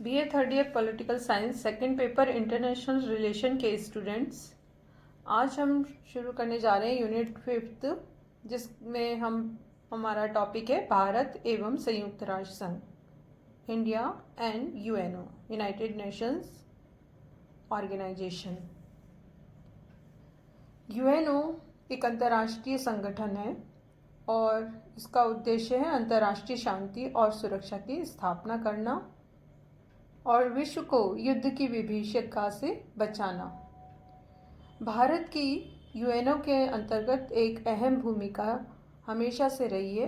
BA third year political science second paper international relation के students, आज हम शुरू करने जा रहे हैं यूनिट 5, जिसमें हमारा टॉपिक है भारत एवं संयुक्त राष्ट्र संघ, India and UNO, United Nations Organisation. UNO एक अंतर्राष्ट्रीय संगठन है और इसका उद्देश्य है अंतर्राष्ट्रीय शांति और सुरक्षा की स्थापना करना और विश्व को युद्ध की विभीषिका से बचाना। भारत की यूएनओ के अंतर्गत एक अहम भूमिका हमेशा से रही है।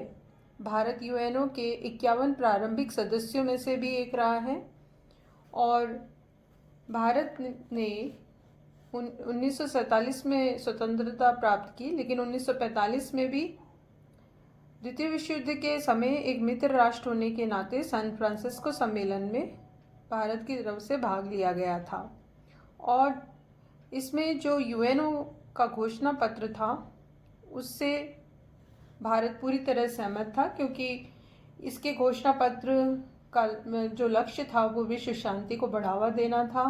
भारत यूएनओ के 51 प्रारंभिक सदस्यों में से भी एक रहा है और भारत ने 1947 में स्वतंत्रता प्राप्त की, लेकिन 1945 में भी द्वितीय विश्व युद्ध के समय एक मित्र राष्ट्र होने के नाते सैन फ्रांसिस्को सम्मेलन में भारत की तरफ से भाग लिया गया था और इसमें जो यूएनओ का घोषणा पत्र था उससे भारत पूरी तरह सहमत था, क्योंकि इसके घोषणा पत्र का जो लक्ष्य था वो विश्व शांति को बढ़ावा देना था।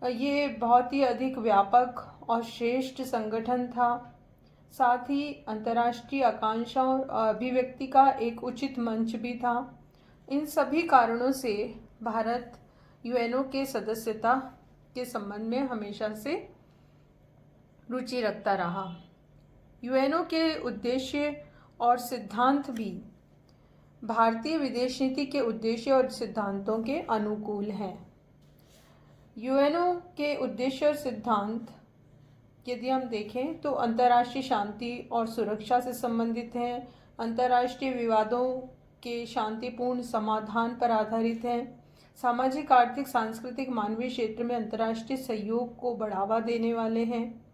ये बहुत ही अधिक व्यापक और श्रेष्ठ संगठन था, साथ ही अंतर्राष्ट्रीय आकांक्षाओं और अभिव्यक्ति का एक उचित मंच भी था। इन सभी कारणों से भारत यूएनओ के सदस्यता के संबंध में हमेशा से रुचि रखता रहा। यूएनओ के उद्देश्य और सिद्धांत भी भारतीय विदेश नीति के उद्देश्य और सिद्धांतों के अनुकूल हैं। यूएनओ के उद्देश्य और सिद्धांत यदि हम देखें तो अंतर्राष्ट्रीय शांति और सुरक्षा से संबंधित हैं, अंतर्राष्ट्रीय विवादों के शांतिपूर्ण समाधान पर आधारित हैं, सामाजिक, आर्थिक, सांस्कृतिक, मानवीय क्षेत्र में अंतर्राष्ट्रीय सहयोग को बढ़ावा देने वाले हैं।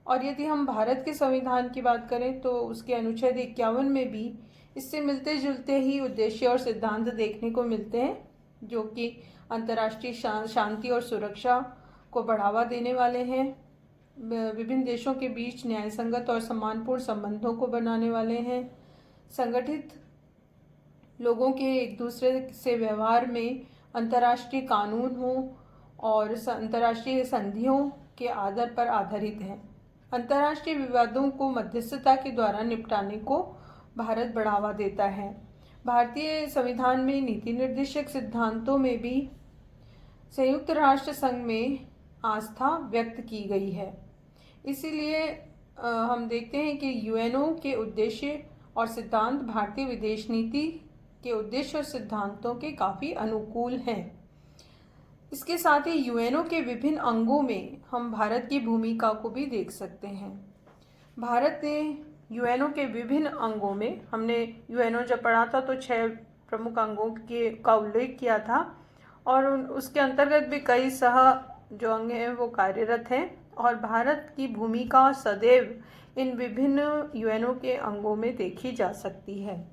और यदि हम भारत के संविधान की बात करें तो उसके अनुच्छेद 51 में भी इससे मिलते जुलते ही उद्देश्य और सिद्धांत देखने को मिलते हैं, जो कि अंतर्राष्ट्रीय शांति और सुरक्षा को बढ़ावा देने वाले हैं, विभिन्न देशों के बीच न्यायसंगत और सम्मानपूर्ण संबंधों को बनाने वाले हैं, संगठित लोगों के एक दूसरे से व्यवहार में अंतर्राष्ट्रीय कानून हो और अंतर्राष्ट्रीय संधियों के आधार पर आधारित है। अंतर्राष्ट्रीय विवादों को मध्यस्थता के द्वारा निपटाने को भारत बढ़ावा देता है। भारतीय संविधान में नीति निर्देशक सिद्धांतों में भी संयुक्त राष्ट्र संघ में आस्था व्यक्त की गई है। इसीलिए हम देखते हैं कि यूएनओ के उद्देश्य और सिद्धांत भारतीय विदेश नीति के उद्देश्य और सिद्धांतों के काफ़ी अनुकूल हैं। इसके साथ ही यूएनओ के विभिन्न अंगों में हम भारत की भूमिका को भी देख सकते हैं। भारत ने यूएनओ के विभिन्न अंगों में, हमने यूएनओ जब पढ़ा था तो 6 प्रमुख अंगों का उल्लेख किया था और उसके अंतर्गत भी कई जो अंग हैं वो कार्यरत हैं और भारत की भूमिका सदैव इन विभिन्न यूएनओ के अंगों में देखी जा सकती है।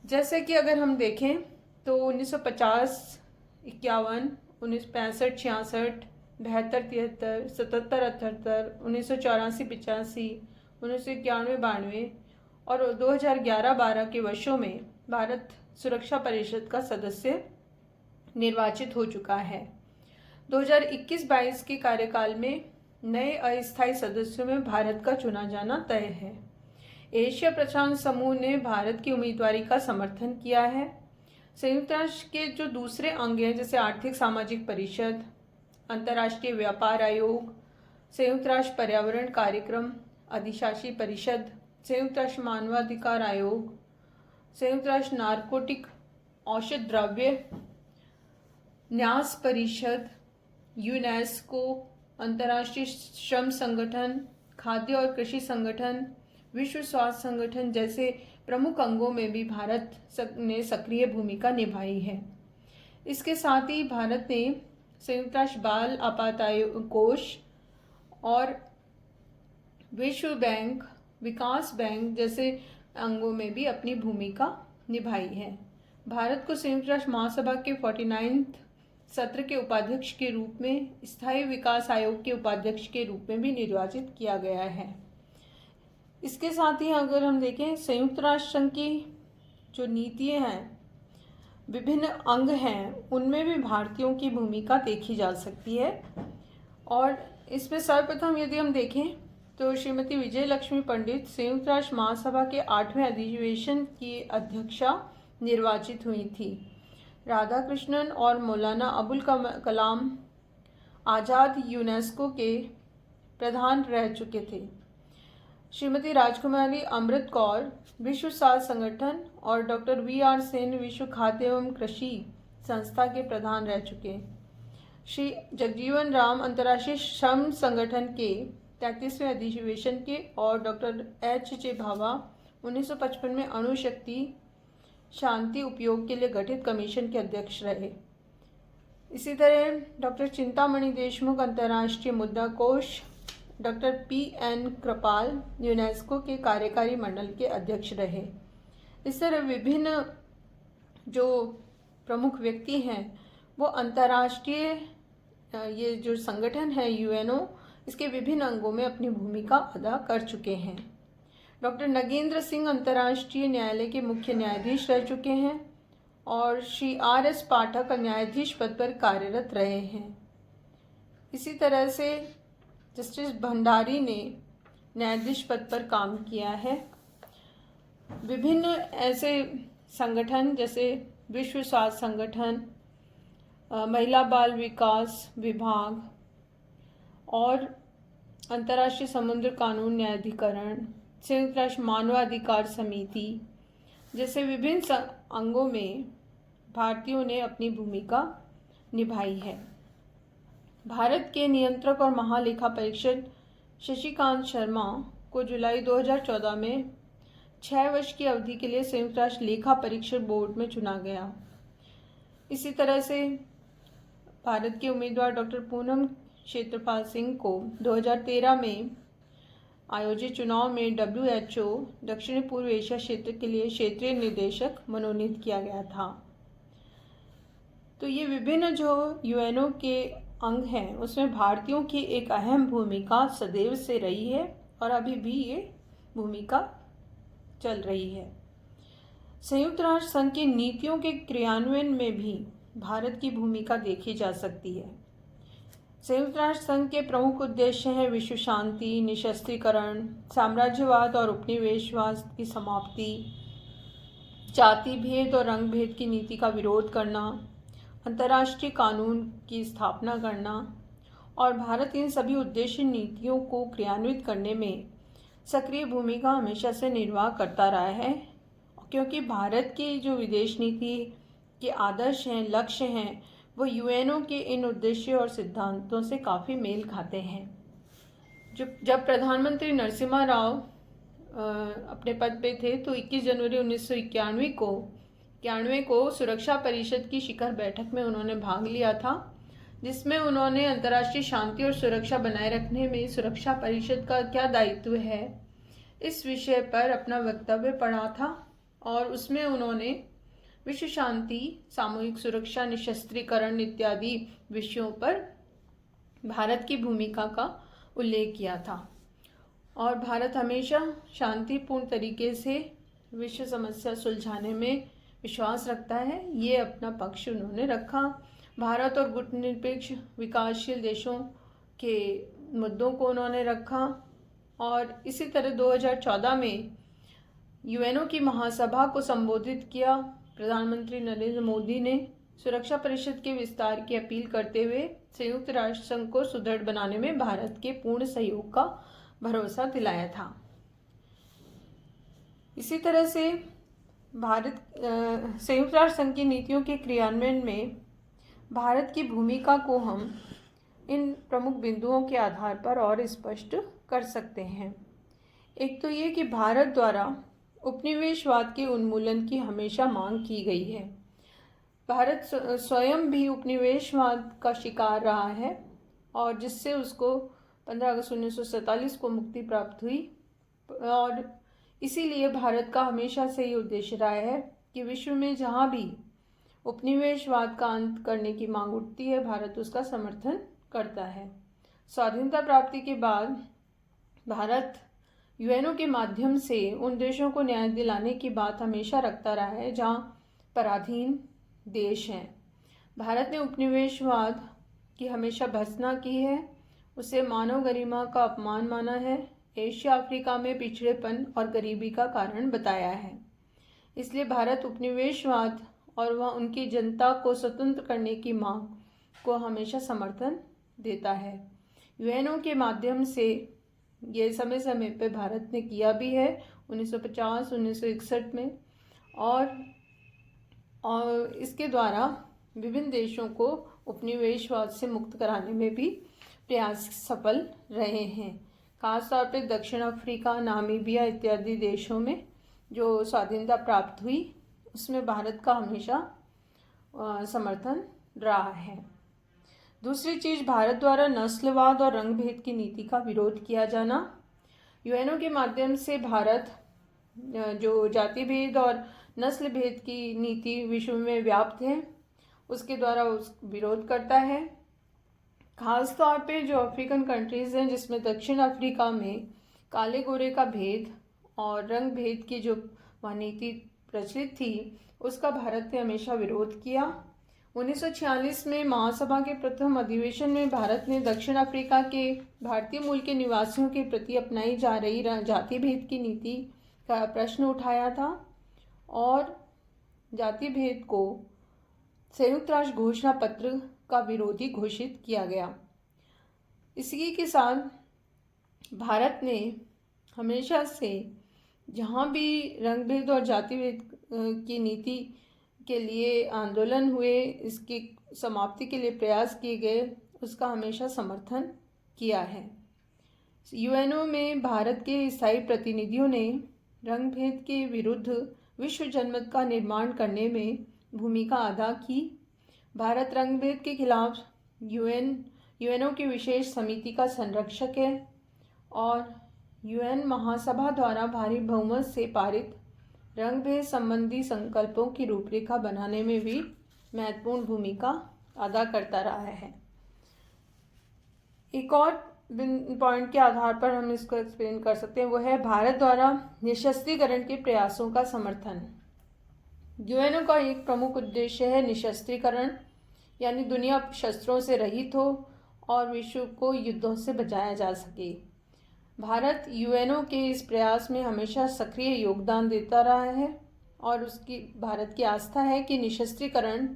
जैसे कि अगर हम देखें तो 1950, 51, 1965, 66, 72, 73, 77, 78, 1984, 85, 1991, 92 और 2011-12 के वर्षों में भारत सुरक्षा परिषद का सदस्य निर्वाचित हो चुका है। 2021-22 के कार्यकाल में नए अस्थायी सदस्यों में भारत का चुना जाना तय है। एशिया प्रशांत समूह ने भारत की उम्मीदवारी का समर्थन किया है। संयुक्त राष्ट्र के जो दूसरे अंग हैं, जैसे आर्थिक सामाजिक परिषद, अंतर्राष्ट्रीय व्यापार आयोग, संयुक्त राष्ट्र पर्यावरण कार्यक्रम अधिशासी परिषद, संयुक्त राष्ट्र मानवाधिकार आयोग, संयुक्त राष्ट्र नारकोटिक औषध द्रव्य न्यास परिषद, यूनेस्को, अंतर्राष्ट्रीय श्रम संगठन, खाद्य और कृषि संगठन, विश्व स्वास्थ्य संगठन जैसे प्रमुख अंगों में भी भारत ने सक्रिय भूमिका निभाई है। इसके साथ ही भारत ने संयुक्त राष्ट्र बाल आपात कोष और विश्व बैंक, विकास बैंक जैसे अंगों में भी अपनी भूमिका निभाई है। भारत को संयुक्त राष्ट्र महासभा के 49वें सत्र के उपाध्यक्ष के रूप में, स्थायी विकास आयोग के उपाध्यक्ष के रूप में भी निर्वाचित किया गया है। इसके साथ ही अगर हम देखें संयुक्त राष्ट्र संघ की जो नीतियाँ हैं विभिन्न अंग हैं उनमें भी भारतीयों की भूमिका देखी जा सकती है। और इसमें सर्वप्रथम यदि हम देखें तो श्रीमती विजय लक्ष्मी पंडित संयुक्त राष्ट्र महासभा के 8वें अधिवेशन की अध्यक्षा निर्वाचित हुई थी। राधाकृष्णन और मौलाना अबुल कलाम आज़ाद यूनेस्को के प्रधान रह चुके थे। श्रीमती राजकुमारी अमृत कौर विश्व स्वास्थ्य संगठन और डॉक्टर वी.आर. सेन विश्व खाद्य एवं कृषि संस्था के प्रधान रह चुके। श्री जगजीवन राम अंतर्राष्ट्रीय श्रम संगठन के 33वें अधिवेशन के और डॉक्टर H.J. भाभा 1955 में अणु शक्ति शांति उपयोग के लिए गठित कमीशन के अध्यक्ष रहे। इसी तरह डॉक्टर चिंतामणि देशमुख अंतर्राष्ट्रीय मुद्रा कोष, डॉक्टर P.N. कृपाल यूनेस्को के कार्यकारी मंडल के अध्यक्ष रहे। इस तरह विभिन्न जो प्रमुख व्यक्ति हैं वो अंतर्राष्ट्रीय ये जो संगठन है UNO, इसके विभिन्न अंगों में अपनी भूमिका अदा कर चुके हैं। डॉक्टर नगेंद्र सिंह अंतर्राष्ट्रीय न्यायालय के मुख्य न्यायाधीश रह चुके हैं और श्री R.S. पाठक न्यायाधीश पद पर कार्यरत रहे हैं। इसी तरह से जस्टिस भंडारी ने न्यायाधीश पद पर काम किया है। विभिन्न ऐसे संगठन जैसे विश्व स्वास्थ्य संगठन, महिला बाल विकास विभाग और अंतर्राष्ट्रीय समुद्र कानून न्यायाधिकरण, संयुक्त राष्ट्र मानवाधिकार समिति जैसे विभिन्न अंगों में भारतीयों ने अपनी भूमिका निभाई है। भारत के नियंत्रक और महालेखा परीक्षक शशिकांत शर्मा को जुलाई 2014 में 6 वर्ष की अवधि के लिए संयुक्त राष्ट्र लेखा परीक्षक बोर्ड में चुना गया। इसी तरह से भारत के उम्मीदवार डॉक्टर पूनम क्षेत्रपाल सिंह को 2013 में आयोजित चुनाव में WHO दक्षिण पूर्व एशिया क्षेत्र के लिए क्षेत्रीय निदेशक मनोनीत किया गया था। तो ये विभिन्न जो UNO के अंग हैं उसमें भारतीयों की एक अहम भूमिका सदैव से रही है और अभी भी ये भूमिका चल रही है। संयुक्त राष्ट्र संघ की नीतियों के क्रियान्वयन में भी भारत की भूमिका देखी जा सकती है। संयुक्त राष्ट्र संघ के प्रमुख उद्देश्य हैं विश्व शांति, निशस्त्रीकरण, साम्राज्यवाद और उपनिवेशवाद की समाप्ति, जाति भेद और रंग भेद की नीति का विरोध करना, अंतर्राष्ट्रीय कानून की स्थापना करना। और भारत इन सभी उद्देश्य नीतियों को क्रियान्वित करने में सक्रिय भूमिका हमेशा से निर्वाह करता रहा है, क्योंकि भारत की जो विदेश नीति के आदर्श हैं, लक्ष्य हैं, वो UNO के इन उद्देश्यों और सिद्धांतों से काफ़ी मेल खाते हैं। जब प्रधानमंत्री नरसिम्हा राव अपने पद पे थे तो 21 जनवरी 1991 को सुरक्षा परिषद की शिखर बैठक में उन्होंने भाग लिया था, जिसमें उन्होंने अंतर्राष्ट्रीय शांति और सुरक्षा बनाए रखने में सुरक्षा परिषद का क्या दायित्व है इस विषय पर अपना वक्तव्य पढ़ा था। और उसमें उन्होंने विश्व शांति, सामूहिक सुरक्षा, निशस्त्रीकरण इत्यादि विषयों पर भारत की भूमिका का उल्लेख किया था। और भारत हमेशा शांतिपूर्ण तरीके से विश्व समस्या सुलझाने में विश्वास रखता है, ये अपना पक्ष उन्होंने रखा। भारत और गुटनिरपेक्ष विकासशील देशों के मुद्दों को उन्होंने रखा। और इसी तरह 2014 में UNO की महासभा को संबोधित किया। प्रधानमंत्री नरेंद्र मोदी ने सुरक्षा परिषद के विस्तार की अपील करते हुए संयुक्त राष्ट्र संघ को सुदृढ़ बनाने में भारत के पूर्ण सहयोग का भरोसा दिलाया था। इसी तरह से संयुक्त राष्ट्र संघ की नीतियों के क्रियान्वयन में भारत की भूमिका को हम इन प्रमुख बिंदुओं के आधार पर और स्पष्ट कर सकते हैं। एक तो ये कि भारत द्वारा उपनिवेशवाद के उन्मूलन की हमेशा मांग की गई है। भारत स्वयं भी उपनिवेशवाद का शिकार रहा है और जिससे उसको 15 अगस्त 1947 को मुक्ति प्राप्त हुई। और इसीलिए भारत का हमेशा से ये उद्देश्य रहा है कि विश्व में जहाँ भी उपनिवेशवाद का अंत करने की मांग उठती है, भारत उसका समर्थन करता है। स्वाधीनता प्राप्ति के बाद भारत UNO के माध्यम से उन देशों को न्याय दिलाने की बात हमेशा रखता रहा है जहाँ पराधीन देश हैं। भारत ने उपनिवेशवाद की हमेशा भर्त्सना की है, उसे मानव गरिमा का अपमान माना है, एशिया अफ्रीका में पिछड़ेपन और गरीबी का कारण बताया है। इसलिए भारत उपनिवेशवाद और वह उनकी जनता को स्वतंत्र करने की मांग को हमेशा समर्थन देता है। यूएनओ के माध्यम से ये समय समय पे भारत ने किया भी है, 1950 1961 में, और इसके द्वारा विभिन्न देशों को उपनिवेशवाद से मुक्त कराने में भी प्रयास सफल रहे हैं। खासतौर पर दक्षिण अफ्रीका, नामीबिया इत्यादि देशों में जो स्वाधीनता प्राप्त हुई उसमें भारत का हमेशा समर्थन रहा है। दूसरी चीज़, भारत द्वारा नस्लवाद और रंग भेद की नीति का विरोध किया जाना। यूएनओ के माध्यम से भारत जो जाति भेद और नस्ल भेद की नीति विश्व में व्याप्त है उसके द्वारा उस विरोध करता है। खास तौर पे जो अफ्रीकन कंट्रीज़ हैं जिसमें दक्षिण अफ्रीका में काले गोरे का भेद और रंग भेद की जो वह नीति प्रचलित थी उसका भारत ने हमेशा विरोध किया। 1946 में महासभा के प्रथम अधिवेशन में भारत ने दक्षिण अफ्रीका के भारतीय मूल के निवासियों के प्रति अपनाई जा रही जाति भेद की नीति का प्रश्न उठाया था और जाति भेद को संयुक्त राष्ट्र घोषणा पत्र का विरोधी घोषित किया गया। इसी के साथ भारत ने हमेशा से जहाँ भी रंग भेद और जाति भेद की नीति के लिए आंदोलन हुए, इसकी समाप्ति के लिए प्रयास किए गए, उसका हमेशा समर्थन किया है। यूएनओ में भारत के स्थायी प्रतिनिधियों ने रंग भेद के विरुद्ध विश्व जनमत का निर्माण करने में भूमिका अदा की। भारत रंग भेद के खिलाफ यूएनओ की विशेष समिति का संरक्षक है और यूएन महासभा द्वारा भारी बहुमत से पारित रंग भेद संबंधी संकल्पों की रूपरेखा बनाने में भी महत्वपूर्ण भूमिका अदा करता रहा है। एक और पॉइंट के आधार पर हम इसको एक्सप्लेन कर सकते हैं, वो है भारत द्वारा निशस्त्रीकरण के प्रयासों का समर्थन। यूएनओ का एक प्रमुख उद्देश्य है निशस्त्रीकरण, यानी दुनिया शस्त्रों से रहित हो और विश्व को युद्धों से बचाया जा सके। भारत यूएनओ के इस प्रयास में हमेशा सक्रिय योगदान देता रहा है और भारत की आस्था है कि निशस्त्रीकरण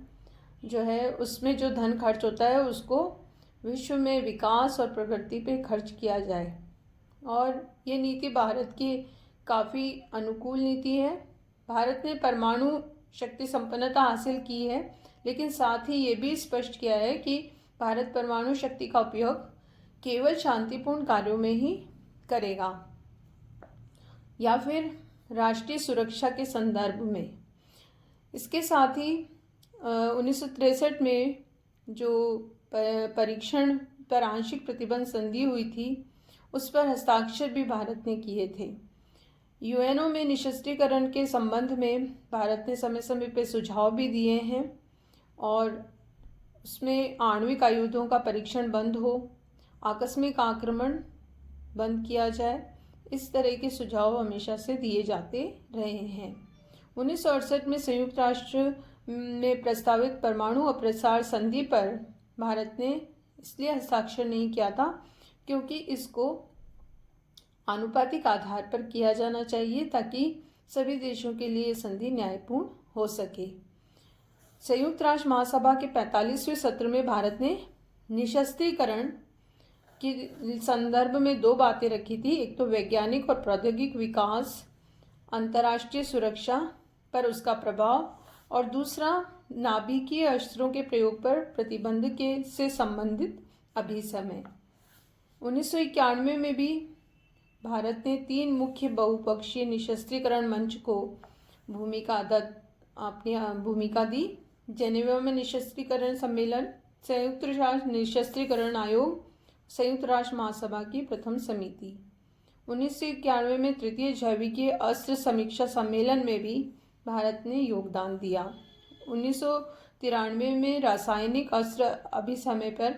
जो है उसमें जो धन खर्च होता है उसको विश्व में विकास और प्रगति पे खर्च किया जाए, और ये नीति भारत की काफ़ी अनुकूल नीति है। भारत ने परमाणु शक्ति संपन्नता हासिल की है, लेकिन साथ ही ये भी स्पष्ट किया है कि भारत परमाणु शक्ति का उपयोग केवल शांतिपूर्ण कार्यों में ही करेगा या फिर राष्ट्रीय सुरक्षा के संदर्भ में। इसके साथ ही 1963 में जो परीक्षण पर आंशिक प्रतिबंध संधि हुई थी उस पर हस्ताक्षर भी भारत ने किए थे। यूएनओ में निशस्त्रीकरण के संबंध में भारत ने समय समय पर सुझाव भी दिए हैं और उसमें आणविक आयुधों का परीक्षण बंद हो, आकस्मिक आक्रमण बंद किया जाए, इस तरह के सुझाव हमेशा से दिए जाते रहे हैं। 1968 में संयुक्त राष्ट्र में प्रस्तावित परमाणु अप्रसार संधि पर भारत ने इसलिए हस्ताक्षर नहीं किया था क्योंकि इसको आनुपातिक आधार पर किया जाना चाहिए ताकि सभी देशों के लिए संधि न्यायपूर्ण हो सके। संयुक्त राष्ट्र महासभा के 45वें सत्र में भारत ने निशस्त्रीकरण के संदर्भ में दो बातें रखी थी। एक तो वैज्ञानिक और प्रौद्योगिक विकास, अंतर्राष्ट्रीय सुरक्षा पर उसका प्रभाव, और दूसरा नाभिकीय अस्त्रों के प्रयोग पर प्रतिबंध से संबंधित अभिसमय। 1991 में भी भारत ने 3 मुख्य बहुपक्षीय निशस्त्रीकरण मंच को अपनी भूमिका दी। जेनेवा में निशस्त्रीकरण सम्मेलन, संयुक्त राष्ट्र निशस्त्रीकरण आयोग, संयुक्त राष्ट्र महासभा की प्रथम समिति। 1991 में तृतीय जैविकीय अस्त्र समीक्षा सम्मेलन में भी भारत ने योगदान दिया। 1993 में रासायनिक अस्त्र अभिसमय पर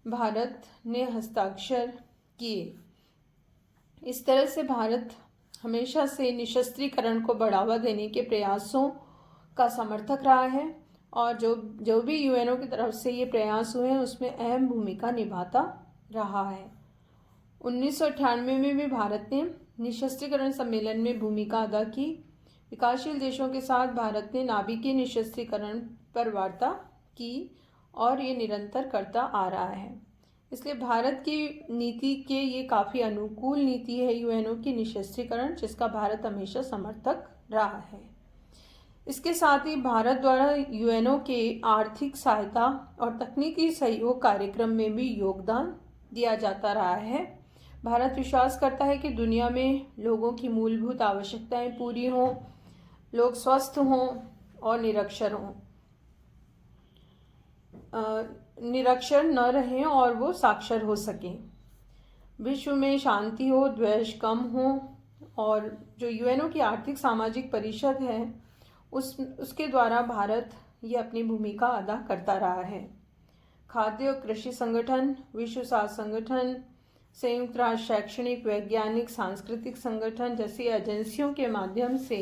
भारत ने हस्ताक्षर किए। इस तरह से भारत हमेशा से निशस्त्रीकरण को बढ़ावा देने के प्रयासों का समर्थक रहा है और जो जो भी यूएनओ की तरफ से ये प्रयास हुए हैं उसमें अहम भूमिका निभाता रहा है। 1998 में भी भारत ने निशस्त्रीकरण सम्मेलन में भूमिका अदा की। विकासशील देशों के साथ भारत ने नाभिकीय निशस्त्रीकरण पर वार्ता की और ये निरंतर करता आ रहा है। इसलिए भारत की नीति के ये काफ़ी अनुकूल नीति है यूएनओ की निशस्त्रीकरण, जिसका भारत हमेशा समर्थक रहा है। इसके साथ ही भारत द्वारा यूएनओ के आर्थिक सहायता और तकनीकी सहयोग कार्यक्रम में भी योगदान दिया जाता रहा है। भारत विश्वास करता है कि दुनिया में लोगों की मूलभूत आवश्यकताएं पूरी हों, लोग स्वस्थ हों और निरक्षर न रहें और वो साक्षर हो सकें। विश्व में शांति हो, द्वेष कम हो, और जो यूएनओ की आर्थिक सामाजिक परिषद है उसके द्वारा भारत ये अपनी भूमिका अदा करता रहा है। खाद्य और कृषि संगठन, विश्व स्वास्थ्य संगठन, संयुक्त राष्ट्र शैक्षणिक, वैज्ञानिक, सांस्कृतिक संगठन जैसी एजेंसियों के माध्यम से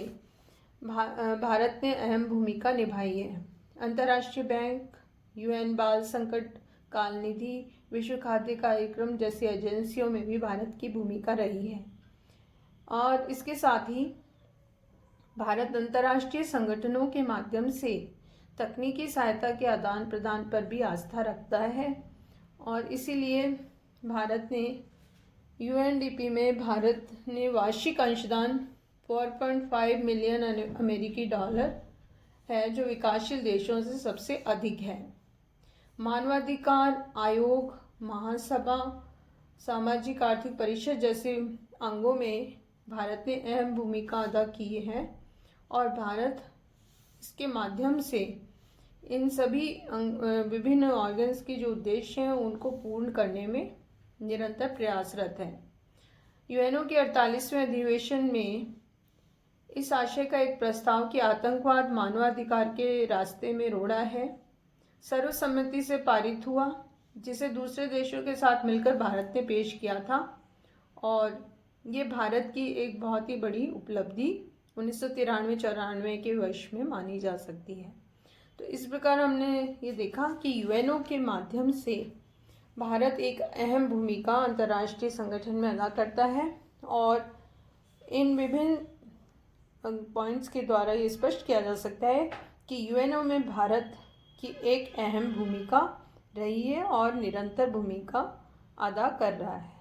भारत ने अहम भूमिका निभाई है। अंतर्राष्ट्रीय बैंक, यूएन बाल संकट काल निधि, विश्व खाद्य कार्यक्रम जैसी एजेंसियों में भी भारत की भूमिका रही है। और इसके साथ ही भारत अंतर्राष्ट्रीय संगठनों के माध्यम से तकनीकी सहायता के आदान प्रदान पर भी आस्था रखता है, और इसीलिए भारत ने यूएनडीपी में भारत ने वार्षिक अंशदान 4.5 मिलियन अमेरिकी डॉलर है, जो विकासशील देशों से सबसे अधिक है। मानवाधिकार आयोग, महासभा, सामाजिक आर्थिक परिषद जैसे अंगों में भारत ने अहम भूमिका अदा की है, और भारत इसके माध्यम से इन सभी विभिन्न ऑर्गन्स के जो उद्देश्य हैं उनको पूर्ण करने में निरंतर प्रयासरत है। यूएनओ के 48वें अधिवेशन में इस आशय का एक प्रस्ताव कि आतंकवाद मानवाधिकार के रास्ते में रोड़ा है सर्वसम्मति से पारित हुआ, जिसे दूसरे देशों के साथ मिलकर भारत ने पेश किया था, और ये भारत की एक बहुत ही बड़ी उपलब्धि 1993-94 के वर्ष में मानी जा सकती है। तो इस प्रकार हमने ये देखा कि यूएनओ के माध्यम से भारत एक अहम भूमिका अंतर्राष्ट्रीय संगठन में अदा करता है, और इन विभिन्न पॉइंट्स के द्वारा ये स्पष्ट किया जा सकता है कि यूएनओ में भारत की एक अहम भूमिका रही है और निरंतर भूमिका अदा कर रहा है।